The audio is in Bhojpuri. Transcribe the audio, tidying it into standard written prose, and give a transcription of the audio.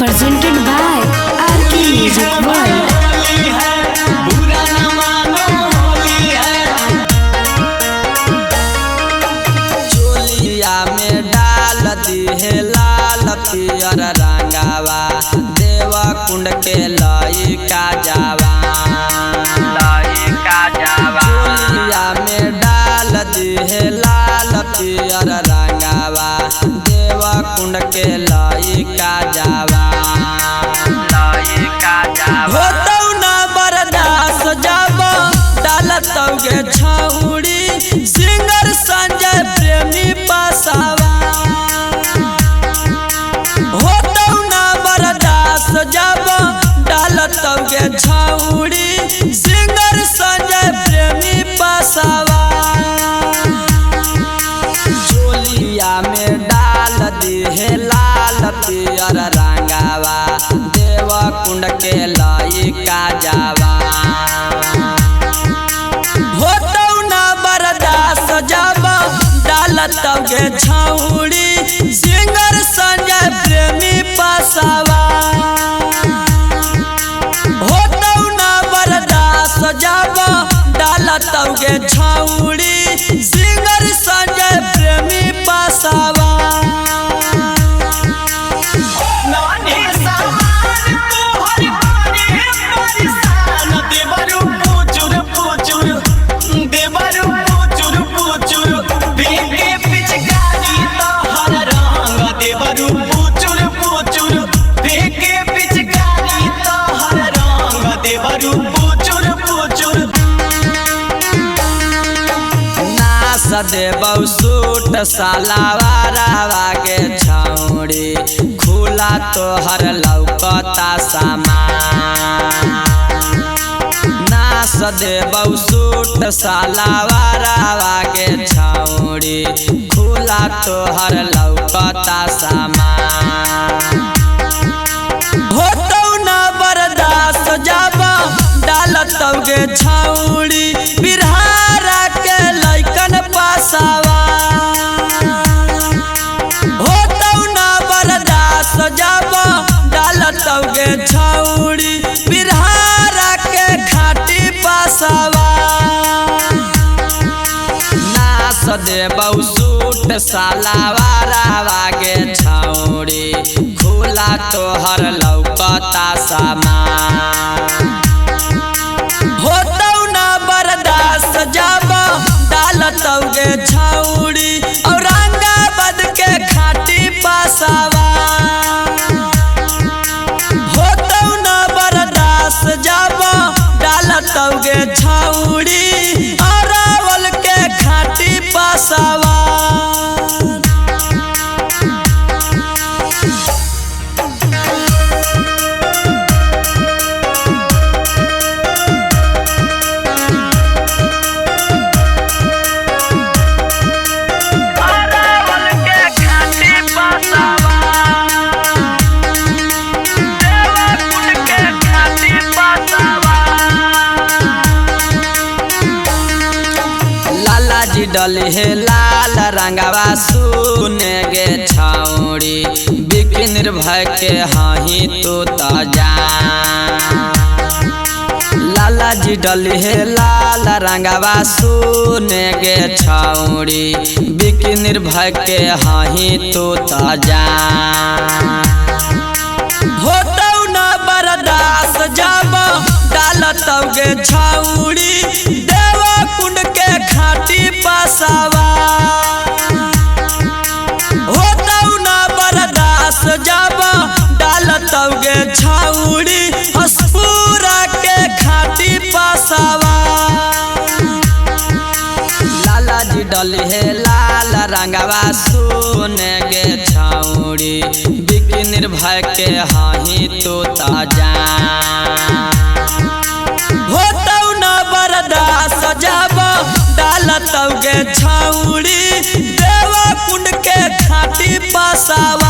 presented by RK Music World। चोलिया में डाल दी है लाल पियर रंगावा, देवा कुंड के लई का जावा। चोलिया में डाल दी है लाल पियर रंगावा, देवा कुंड के लई का जावा। होतौ ना बर्दाश्त जब डालतौ गे छौड़ी, सिंगर संजय प्रेमी पासावा। होतौ ना बर्दाश्त जब डालतौ गे छौड़ी, सिंगर संजय प्रेमी पासावा। चोलिया में डाल दी है लाल पियर रंगावा, देवा कुंड के लई का जावा। होतौ ना बर्दाश्त जब डालतौ गे छौड़ी, सिंगर संजय प्रेमी पासावा। होतौ ना बर्दाश्त जब डालतौ गे छौड़ी, सिंगर संजय प्रेमी पासावा। देबौ सूट सलवारवा के छौड़ी, खुला तोहर लौकता सामान। नास देबौ सूट सलवारवा के छौड़ी, खुला तोहर लौकता सामान। होतौ ना बर्दाश्त जब डालतौ गे छौड़ी, बिरहारा के लइकन पासावा। होतौ ना बर्दाश्त जब डालतौ गे छौड़ी, बिरहारा के खाटी पासावा। नास देबौ सूट सलवारवा गे छौड़ी, खुला तोहर लौकता सामान। होतौ ना बर्दाश्त जब डालतौ गे छौड़ी, औरंगाबाद के खाटी पासावा। होतौ ना बर्दाश्त जब डालतौ गे छौड़ी, अरावल के खाटी पासावा। डली है लाल रंगवा सुने गे छौड़ी, बिकी निर्भय के हाही तो जान। लाला जी डली है लाल रंगवा सुने गे छौड़ी, बिकी निर्भय के हाही तो जान। होतौ ना बर्दाश्त जब डालतौ गे छौड़ी, देवा कुंड के खाटी पासावा। होतौ ना बर्दाश्त जब डालतौ गे छौड़ी, हसपुरा के खाटी पासावा। लाला जी डली है लाल रंगवा सुने गे छौड़ी, बिकी निर्भय के हाही तो जान। होतौ ना बर्दाश्त जब डालतौ गे छौड़ी, देवा कुंड के खाटी पासावा।